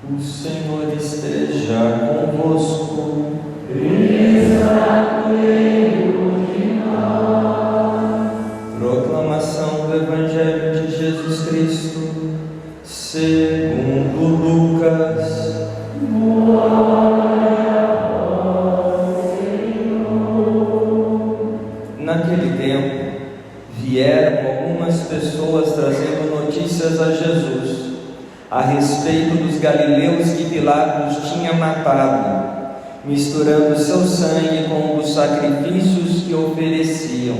O Senhor esteja convosco. Está no meio de nós. Proclamação do Evangelho de Jesus Cristo, segundo Lucas. Glória a vós, Senhor. Naquele tempo, vieram algumas pessoas trazendo notícias a Jesus a respeito dos galileus que Pilatos tinha matado, misturando seu sangue com os sacrifícios que ofereciam.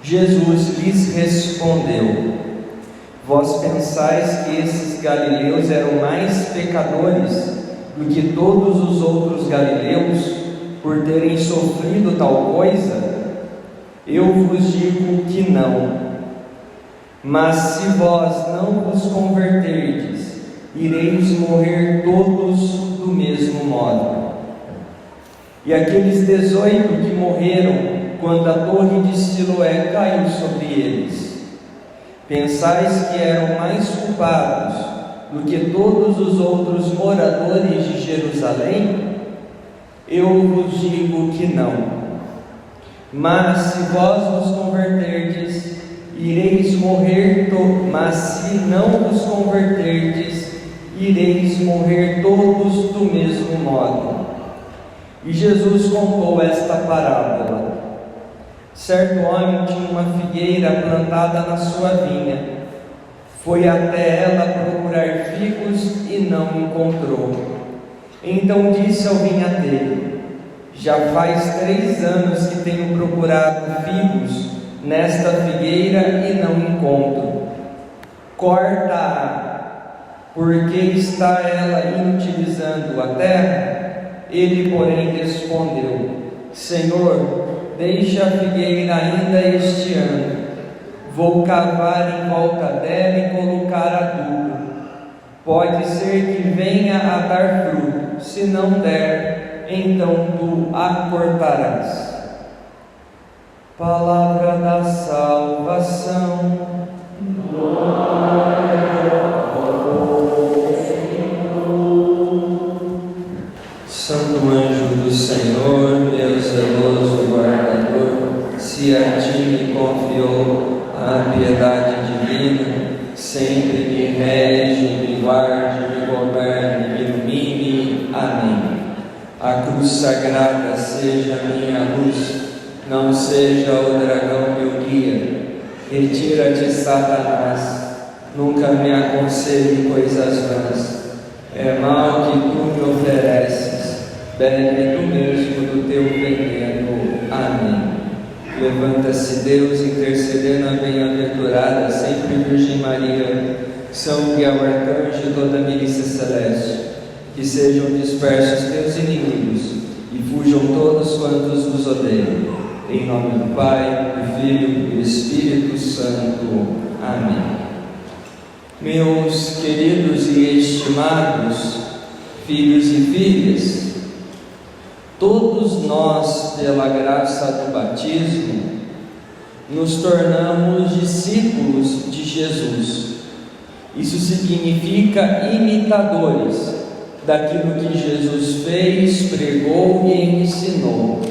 Jesus lhes respondeu: Vós pensais que esses galileus eram mais pecadores do que todos os outros galileus por terem sofrido tal coisa? Eu vos digo que não. Mas se vós não vos converterdes, ireis morrer todos do mesmo modo. E aqueles 18 que morreram quando a torre de Siloé caiu sobre eles, pensais que eram mais culpados do que todos os outros moradores de Jerusalém? Eu vos digo que não. Mas se vós vos converterdes, ireis morrer mas se não vos converterdes, ireis morrer todos do mesmo modo. E Jesus contou esta parábola. Certo homem tinha uma figueira plantada na sua vinha. Foi até ela procurar figos e não encontrou. Então disse ao vinhadeiro: Já faz 3 anos que tenho procurado figos nesta figueira e não encontro. Corta-a, porque está ela inutilizando a terra? Ele, porém, respondeu: Senhor, deixa a figueira ainda este ano. Vou cavar em volta dela e colocar adubo. Pode ser que venha a dar fruto. Se não der, então tu a cortarás. Palavra da salvação. Glória a vós, Senhor. Santo anjo do Senhor, meu zeloso guardador, se a ti me confiou a piedade divina, sempre me rege, me guarde, me governe, me ilumine. Amém. A cruz sagrada seja minha luz, não seja o dragão meu guia. Retira-te, Satanás, nunca me aconselhe coisas vãs. É mal que tu me ofereces, bebe tu mesmo do teu veneno. Amém. Levanta-se Deus, intercedendo a bem-aventurada, sempre Virgem Maria, São Miguel Arcanjo e toda a milícia celeste. Que sejam dispersos teus inimigos e fujam todos quantos vos odeiam. Em nome do Pai, do Filho e do Espírito Santo. Amém. Meus queridos e estimados filhos e filhas, todos nós, pela graça do batismo, nos tornamos discípulos de Jesus. Isso significa imitadores daquilo que Jesus fez, pregou e ensinou.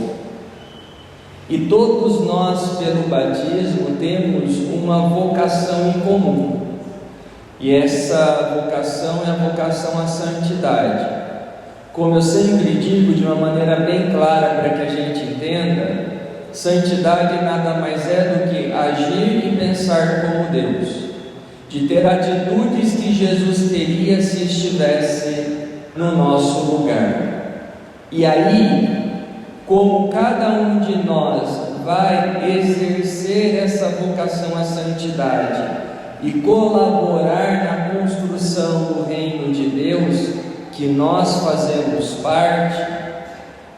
E todos nós, pelo batismo, temos uma vocação em comum. E essa vocação é a vocação à santidade. Como eu sempre digo de uma maneira bem clara para que a gente entenda, santidade nada mais é do que agir e pensar como Deus, de ter atitudes que Jesus teria se estivesse no nosso lugar. E aí, como cada um de nós vai exercer essa vocação à santidade e colaborar na construção do reino de Deus, que nós fazemos parte,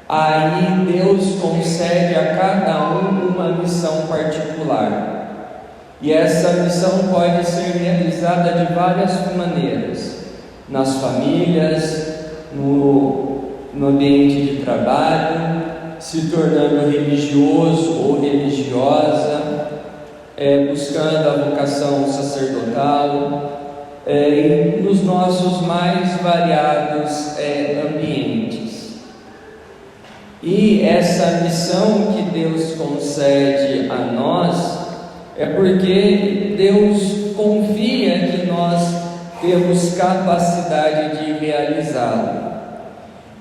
aí Deus concede a cada um uma missão particular. E essa missão pode ser realizada de várias maneiras: nas famílias, no ambiente de trabalho, se tornando religioso ou religiosa, buscando a vocação sacerdotal, nos nossos mais variados ambientes. E essa missão que Deus concede a nós é porque Deus confia que nós temos capacidade de realizá-la.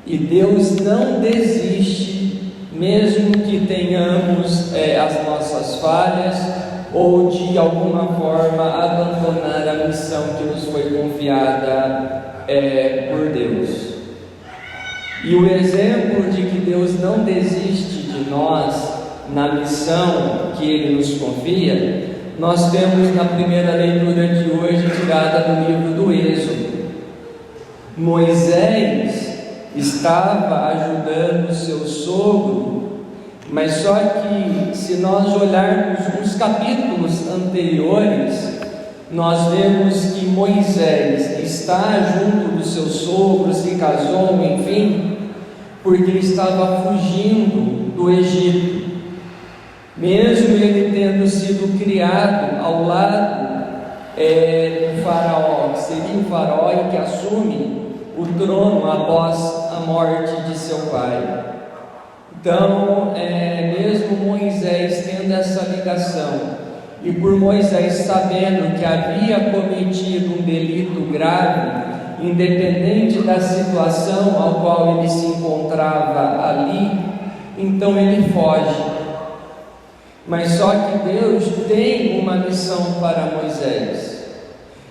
E Deus não desiste, mesmo que tenhamos as nossas falhas, ou de alguma forma abandonar a missão que nos foi confiada por Deus. E o exemplo de que Deus não desiste de nós na missão que Ele nos confia, nós temos na primeira leitura de hoje, tirada do livro do Êxodo. Moisés estava ajudando seu sogro, mas só que se nós olharmos os capítulos anteriores, nós vemos que Moisés está junto do seu sogro, se casou, enfim, porque ele estava fugindo do Egito. Mesmo ele tendo sido criado ao lado do faraó, que seria o faraó e que assume o trono após a morte de seu pai. Então, mesmo Moisés tendo essa ligação, e por Moisés sabendo que havia cometido um delito grave, independente da situação ao qual ele se encontrava ali, então ele foge. Mas só que Deus tem uma missão para Moisés,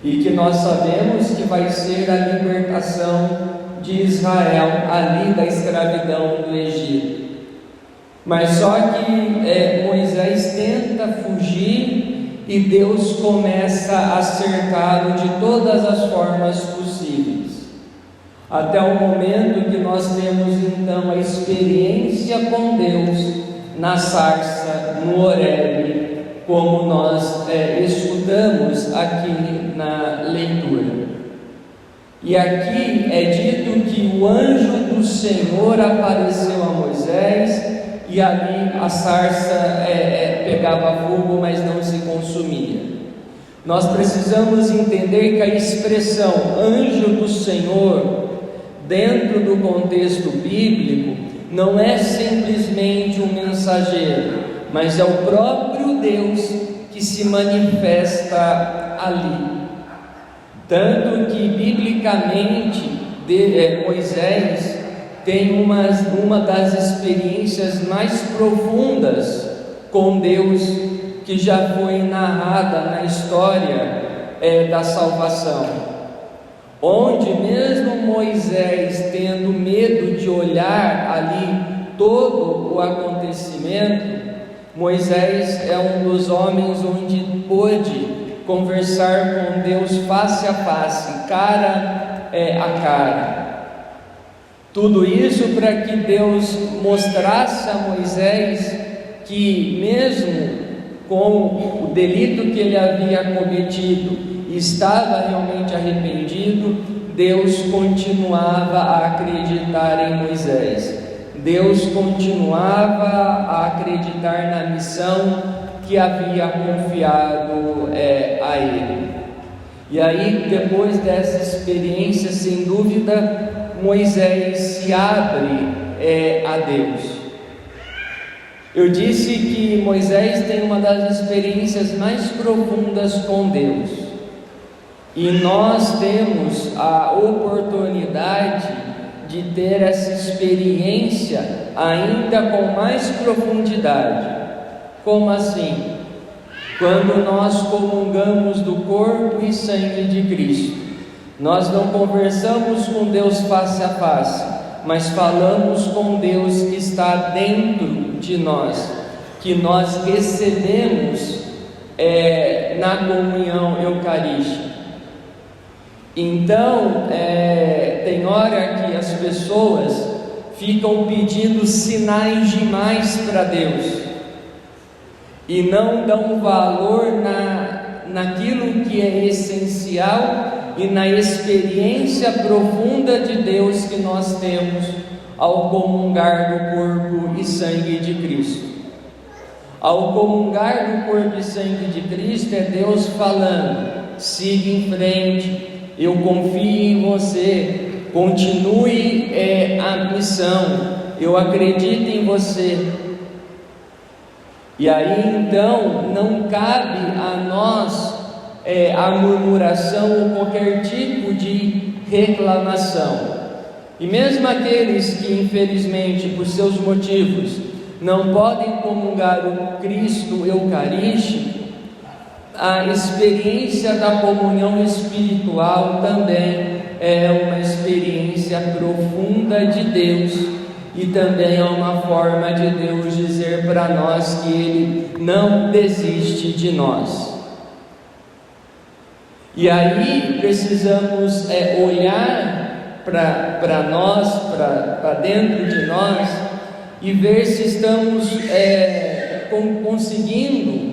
e que nós sabemos que vai ser a libertação de Israel ali da escravidão do Egito. Mas só que Moisés tenta fugir e Deus começa a cercá-lo de todas as formas possíveis, até o momento que nós temos então a experiência com Deus na sarça, no Horebe, como nós estudamos aqui na leitura. E aqui é dito que o anjo do Senhor apareceu a Moisés, e ali a sarça pegava fogo, mas não se consumia. Nós precisamos entender que a expressão anjo do Senhor, dentro do contexto bíblico, não é simplesmente um mensageiro, mas é o próprio Deus que se manifesta ali. Tanto que, biblicamente, Moisés tem uma das experiências mais profundas com Deus que já foi narrada na história da salvação, onde mesmo Moisés tendo medo de olhar ali todo o acontecimento, Moisés é um dos homens onde pôde conversar com Deus face a face, cara a cara. Tudo isso para que Deus mostrasse a Moisés que, mesmo com o delito que ele havia cometido e estava realmente arrependido, Deus continuava a acreditar em Moisés. Deus continuava a acreditar na missão que havia confiado a ele. E aí, depois dessa experiência, sem dúvida, Moisés se abre a Deus. Eu disse que Moisés tem uma das experiências mais profundas com Deus, e nós temos a oportunidade de ter essa experiência ainda com mais profundidade. Como assim? Quando nós comungamos do corpo e sangue de Cristo, nós não conversamos com Deus face a face, mas falamos com Deus que está dentro de nós, que nós recebemos na comunhão eucarística. Então, tem hora que as pessoas ficam pedindo sinais demais para Deus e não dão valor naquilo que é essencial e na experiência profunda de Deus que nós temos ao comungar do corpo e sangue de Cristo. Ao comungar do corpo e sangue de Cristo, é Deus falando: siga em frente, eu confio em você, continue a missão, eu acredito em você. E aí então não cabe a nós a murmuração ou qualquer tipo de reclamação. E mesmo aqueles que infelizmente por seus motivos não podem comungar o Cristo Eucarístico, a experiência da comunhão espiritual também é uma experiência profunda de Deus, e também é uma forma de Deus dizer para nós que Ele não desiste de nós. E aí precisamos olhar para nós, para dentro de nós, e ver se estamos conseguindo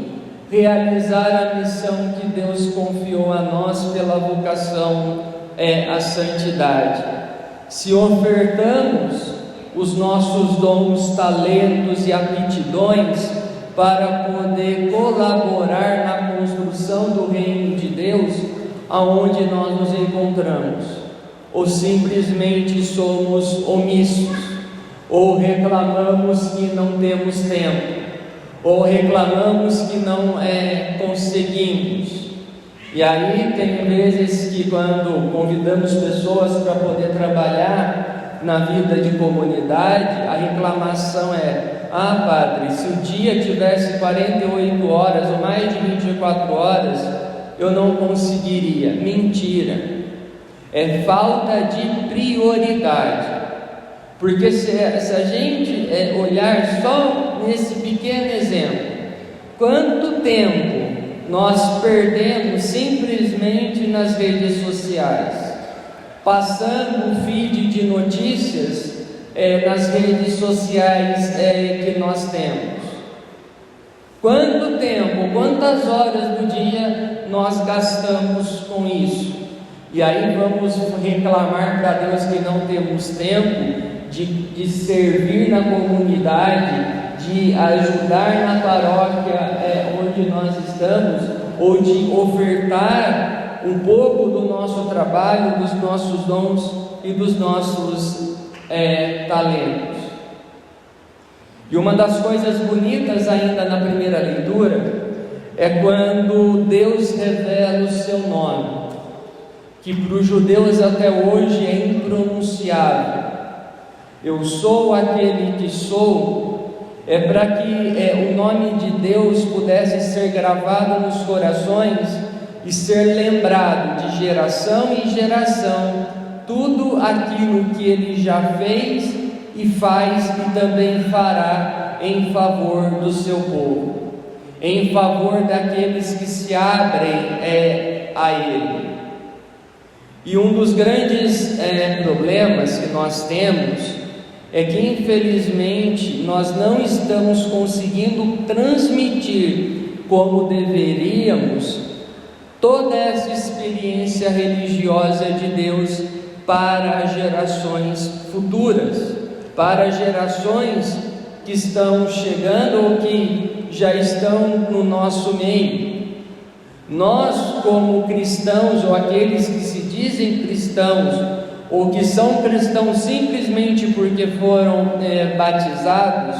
realizar a missão que Deus confiou a nós pela vocação à santidade. Se ofertamos os nossos dons, talentos e aptidões para poder colaborar na construção do reino de Deus, aonde nós nos encontramos, ou simplesmente somos omissos, ou reclamamos que não temos tempo, ou reclamamos que não conseguimos. E aí tem vezes que quando convidamos pessoas para poder trabalhar na vida de comunidade, a reclamação é: ah, padre, se o dia tivesse 48 horas ou mais de 24 horas, eu não conseguiria. Mentira, é falta de prioridade. Porque se a gente olhar só nesse pequeno exemplo, quanto tempo nós perdemos simplesmente nas redes sociais, passando um feed de notícias nas redes sociais que nós temos. Quanto tempo, quantas horas do dia nós gastamos com isso? E aí vamos reclamar para Deus que não temos tempo de servir na comunidade, de ajudar na paróquia onde nós estamos, ou de ofertar um pouco do nosso trabalho, dos nossos dons e dos nossos talentos. E uma das coisas bonitas ainda na primeira leitura é quando Deus revela o seu nome, que para os judeus até hoje é impronunciável. Eu sou aquele que sou, para que o nome de Deus pudesse ser gravado nos corações e ser lembrado de geração em geração, tudo aquilo que Ele já fez e faz e também fará em favor do seu povo, em favor daqueles que se abrem a Ele. E um dos grandes problemas que nós temos é que infelizmente nós não estamos conseguindo transmitir como deveríamos toda essa experiência religiosa de Deus para as gerações futuras, para gerações que estão chegando ou que já estão no nosso meio. Nós, como cristãos, ou aqueles que se dizem cristãos, ou que são cristãos simplesmente porque foram batizados,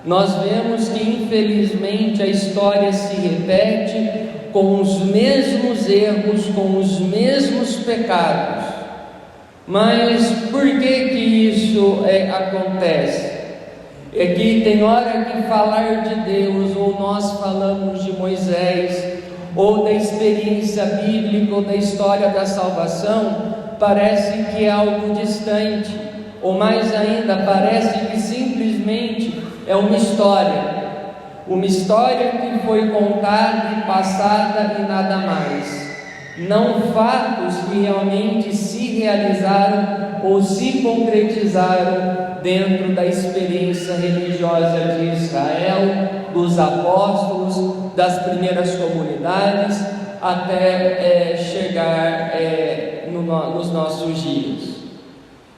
nós vemos que infelizmente a história se repete com os mesmos erros, com os mesmos pecados. Mas por que isso acontece? É que tem hora que falar de Deus, ou nós falamos de Moisés, ou da experiência bíblica, ou da história da salvação, parece que é algo distante, ou mais ainda, parece que simplesmente é uma história que foi contada e passada e nada mais, não fatos que realmente se realizaram ou se concretizaram dentro da experiência religiosa de Israel, dos apóstolos, das primeiras comunidades, até chegar nos nossos dias.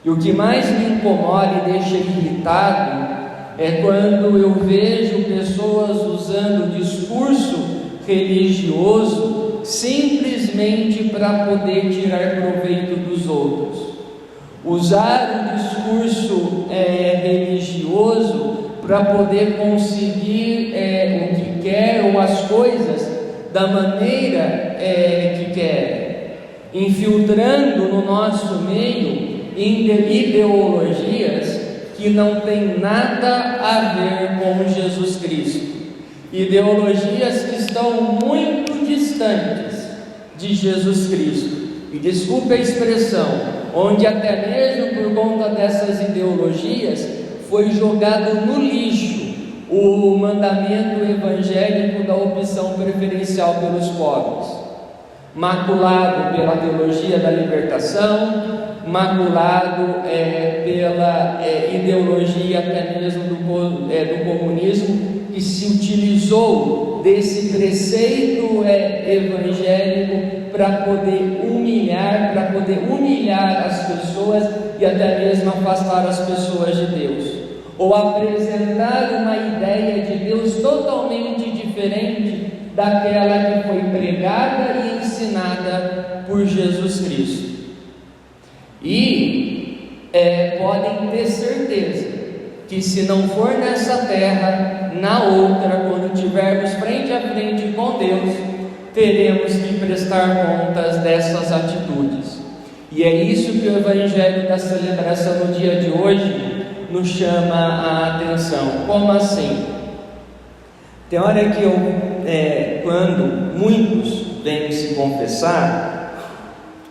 E o que mais me incomoda e deixa irritado é quando eu vejo pessoas usando discurso religioso simplesmente para poder tirar proveito dos outros. Usar o discurso religioso para poder conseguir o que quer ou as coisas da maneira que quer, infiltrando no nosso meio ideologias que não tem nada a ver com Jesus Cristo, ideologias que estão muito distantes de Jesus Cristo, e desculpe a expressão, onde até mesmo por conta dessas ideologias foi jogado no lixo o mandamento evangélico da opção preferencial pelos pobres, maculado pela teologia da libertação, maculado pela ideologia até mesmo do comunismo, que se utilizou desse preceito evangélico para poder humilhar as pessoas e até mesmo afastar as pessoas de Deus, ou apresentar uma ideia de Deus totalmente diferente daquela que foi pregada e ensinada por Jesus Cristo. E podem ter certeza que se não for nessa terra, na outra, quando estivermos frente a frente com Deus, teremos que prestar contas dessas atitudes. E é isso que o Evangelho da celebração no dia de hoje nos chama a atenção. Como assim? Tem hora que quando muitos vêm se confessar,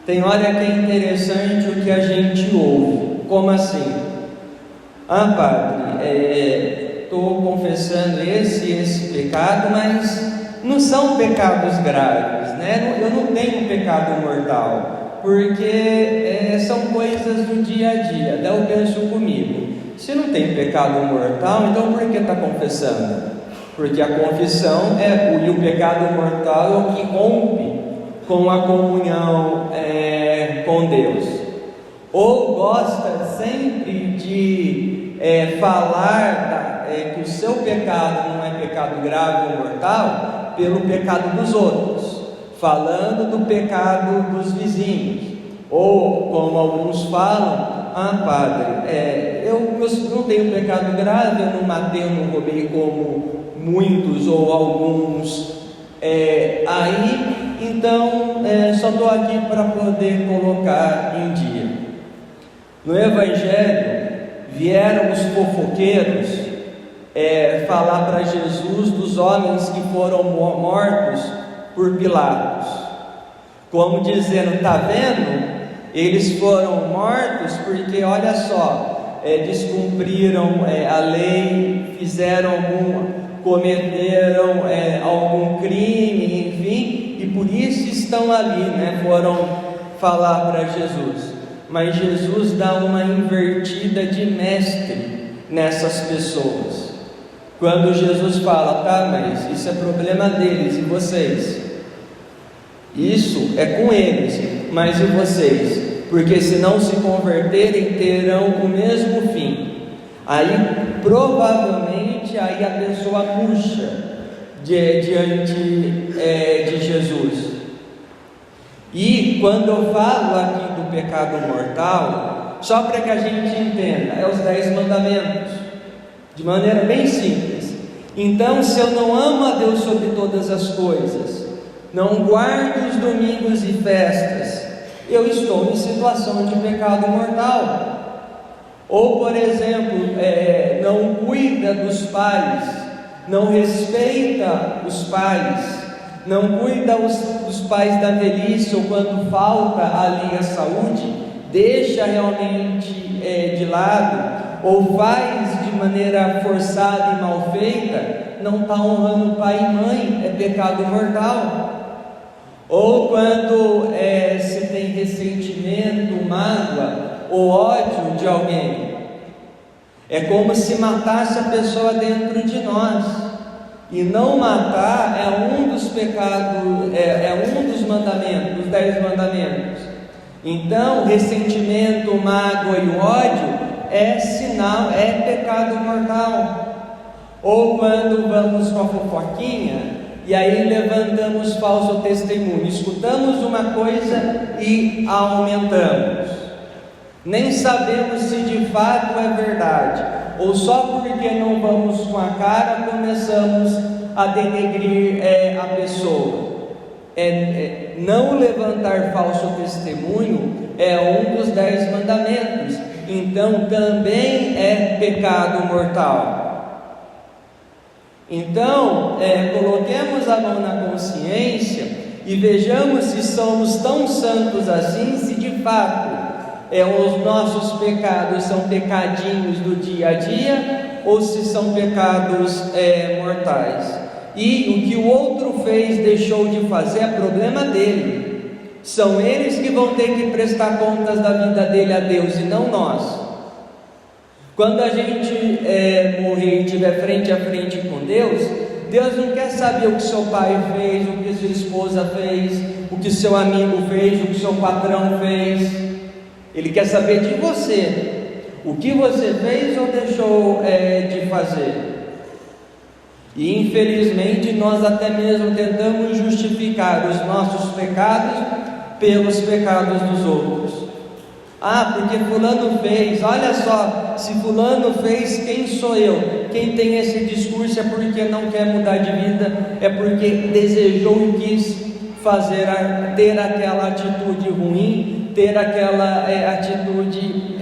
tem hora que é interessante o que a gente ouve. Como assim? Padre, estou confessando esse pecado, mas não são pecados graves, né? Eu não tenho pecado mortal, porque são coisas do dia a dia. Daí eu penso comigo, se não tem pecado mortal, então por que está confessando? Porque a confissão e o pecado mortal é o que rompe com a comunhão com Deus, ou gosta sempre de falar que o seu pecado não é pecado grave ou mortal pelo pecado dos outros, falando do pecado dos vizinhos, ou como alguns falam, padre, eu não tenho pecado grave, eu não matei, eu não roubei como muitos ou alguns então só estou aqui para poder colocar em dia. No Evangelho vieram os fofoqueiros falar para Jesus dos homens que foram mortos por Pilatos, como dizendo, está vendo? Eles foram mortos porque, olha só, descumpriram a lei, cometeram algum crime, enfim, e por isso estão ali, foram falar para Jesus. Mas Jesus dá uma invertida de mestre nessas pessoas. Quando Jesus fala, mas isso é problema deles, e vocês? Isso é com eles, mas e vocês? Porque se não se converterem, terão o mesmo fim. Aí provavelmente a pessoa murcha diante de Jesus. E quando eu falo aqui do pecado mortal, só para que a gente entenda, os 10 mandamentos, de maneira bem simples. Então, se eu não amo a Deus sobre todas as coisas, não guardo os domingos e festas, eu estou em situação de pecado mortal. Ou, por exemplo, não cuida dos pais, não respeita os pais, não cuida dos pais da velhice, ou quando falta ali a saúde, deixa realmente de lado, ou faz de maneira forçada e mal feita, não está honrando pai e mãe, é pecado mortal. Ou quando se tem ressentimento, mágoa ou ódio de alguém, é como se matasse a pessoa dentro de nós. E não matar é um dos pecados, um dos mandamentos, dos 10 mandamentos. Então, ressentimento, mágoa e ódio é sinal, é pecado mortal. Ou quando vamos com a fofoquinha e aí levantamos falso testemunho. Escutamos uma coisa e aumentamos. Nem sabemos se de fato é verdade, ou só porque não vamos com a cara começamos a denegrir a pessoa. Não levantar falso testemunho é um dos 10 mandamentos, então também é pecado mortal. Então, coloquemos a mão na consciência e vejamos se somos tão santos assim, se de fato os nossos pecados são pecadinhos do dia a dia, ou se são pecados mortais. E o que o outro fez, deixou de fazer, é problema dele. São eles que vão ter que prestar contas da vida dele a Deus e não nós. Quando a gente morrer e estiver frente a frente com Deus, Deus não quer saber o que seu pai fez, o que sua esposa fez, o que seu amigo fez, o que seu patrão fez. Ele quer saber de você, o que você fez ou deixou de fazer. E infelizmente nós até mesmo tentamos justificar os nossos pecados pelos pecados dos outros. Porque fulano fez, olha só, se fulano fez, quem sou eu? Quem tem esse discurso é porque não quer mudar de vida, é porque desejou e quis ter aquela atitude ruim, ter aquela atitude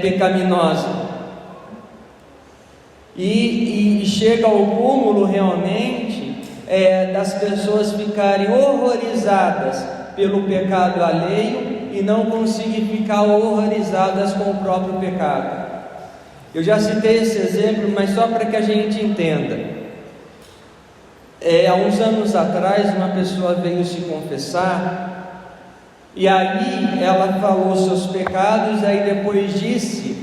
pecaminosa. E chega ao cúmulo realmente das pessoas ficarem horrorizadas pelo pecado alheio e não conseguem ficar horrorizadas com o próprio pecado. Eu já citei esse exemplo, mas só para que a gente entenda. Há uns anos atrás, uma pessoa veio se confessar, e aí ela falou seus pecados, aí depois disse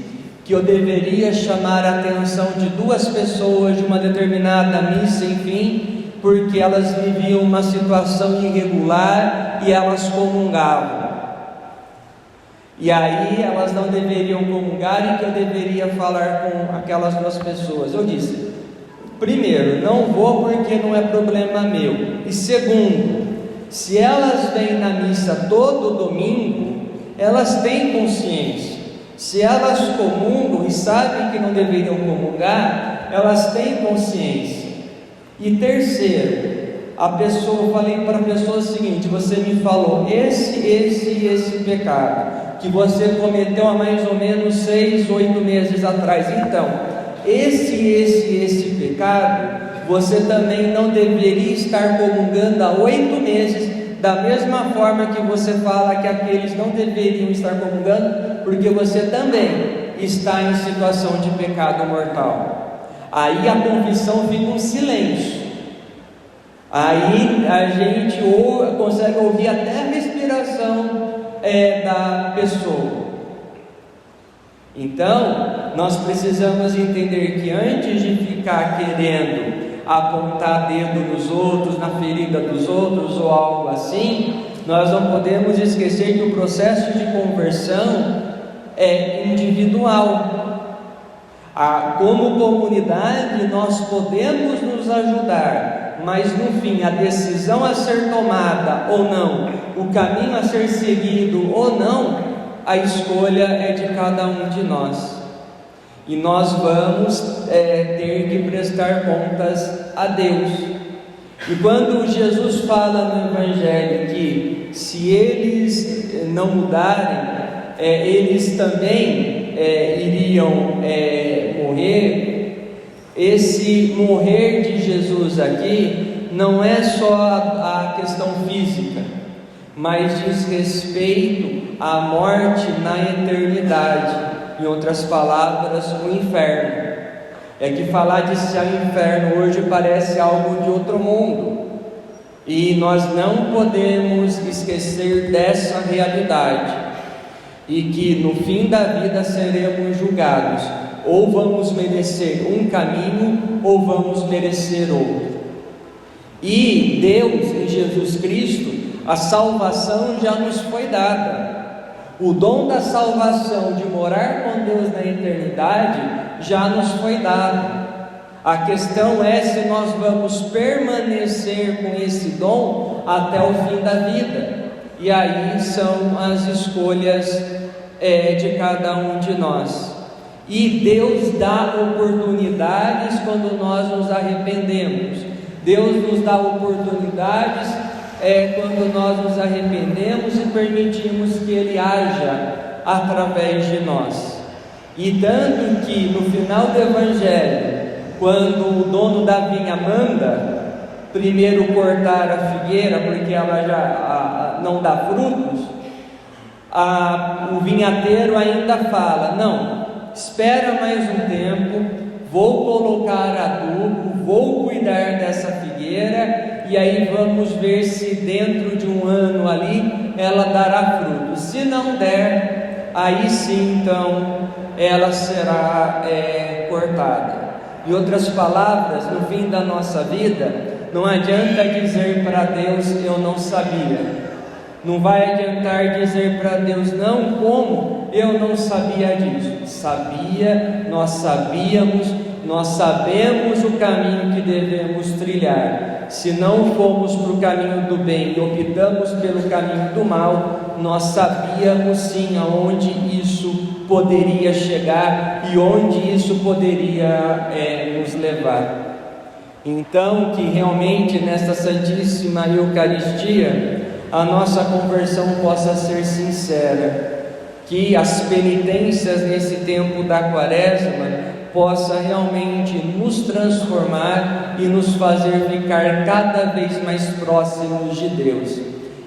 que eu deveria chamar a atenção de 2 pessoas de uma determinada missa, enfim, porque elas viviam uma situação irregular e elas comungavam. E aí elas não deveriam comungar e que eu deveria falar com aquelas 2 pessoas. Eu disse: primeiro, não vou porque não é problema meu. E segundo, se elas vêm na missa todo domingo, elas têm consciência. Se elas comungam e sabem que não deveriam comungar, elas têm consciência. E terceiro, eu falei para a pessoa o seguinte: você me falou esse pecado que você cometeu há mais ou menos 6, 8 meses atrás. Então, esse pecado, você também não deveria estar comungando há 8 meses, da mesma forma que você fala que aqueles não deveriam estar comungando, porque você também está em situação de pecado mortal. Aí a confissão fica um silêncio. Aí a gente consegue ouvir até a respiração da pessoa. Então, nós precisamos entender que antes de ficar querendo apontar dedo nos outros, na ferida dos outros ou algo assim, nós não podemos esquecer que o processo de conversão é individual. Como comunidade, nós podemos nos ajudar, mas no fim, a decisão a ser tomada ou não, o caminho a ser seguido ou não, a escolha é de cada um de nós. E nós vamos ter que prestar contas a Deus. E quando Jesus fala no Evangelho que se eles não mudarem, eles também iriam morrer, esse morrer de Jesus aqui não é só a questão física, mas diz respeito à morte na eternidade. Em outras palavras, o inferno. É que falar de céu e inferno hoje parece algo de outro mundo, e nós não podemos esquecer dessa realidade, e que no fim da vida seremos julgados, ou vamos merecer um caminho, ou vamos merecer outro. E Deus, em Jesus Cristo, a salvação já nos foi dada. O dom da salvação, de morar com Deus na eternidade, já nos foi dado. A questão é se nós vamos permanecer com esse dom até o fim da vida. E aí são as escolhas de cada um de nós. E Deus dá oportunidades quando nós nos arrependemos. Deus nos dá oportunidades quando nós nos arrependemos e permitimos que Ele haja através de nós. E tanto que no final do Evangelho, quando o dono da vinha manda primeiro cortar a figueira, porque ela já não dá frutos, o vinhateiro ainda fala: não, espera mais um tempo, vou colocar adubo, vou cuidar dessa figueira, e aí vamos ver se dentro de um ano ali ela dará frutos. Se não der, aí sim então ela será cortada. Em outras palavras, no fim da nossa vida, não adianta dizer para Deus: eu não sabia. Não vai adiantar dizer para Deus: não, como? Eu não sabia disso. Sabia, nós sabíamos, nós sabemos o caminho que devemos trilhar. Se não formos para o caminho do bem e optamos pelo caminho do mal, nós sabíamos sim aonde isso poderia chegar e onde isso poderia nos levar. Então, que realmente nesta Santíssima Eucaristia a nossa conversão possa ser sincera, que as penitências nesse tempo da Quaresma possa realmente nos transformar e nos fazer ficar cada vez mais próximos de Deus,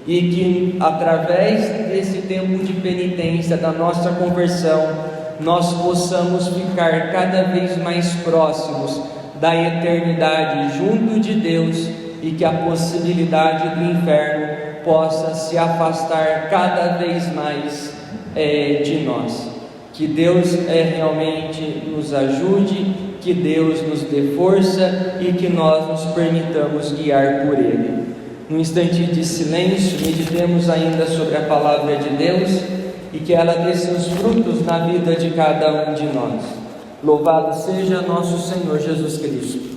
e que através desse tempo de penitência da nossa conversão nós possamos ficar cada vez mais próximos da eternidade junto de Deus, e que a possibilidade do inferno possa se afastar cada vez mais de nós. Que Deus realmente nos ajude, que Deus nos dê força e que nós nos permitamos guiar por Ele. Num instante de silêncio, meditemos ainda sobre a Palavra de Deus e que ela dê seus frutos na vida de cada um de nós. Louvado seja nosso Senhor Jesus Cristo.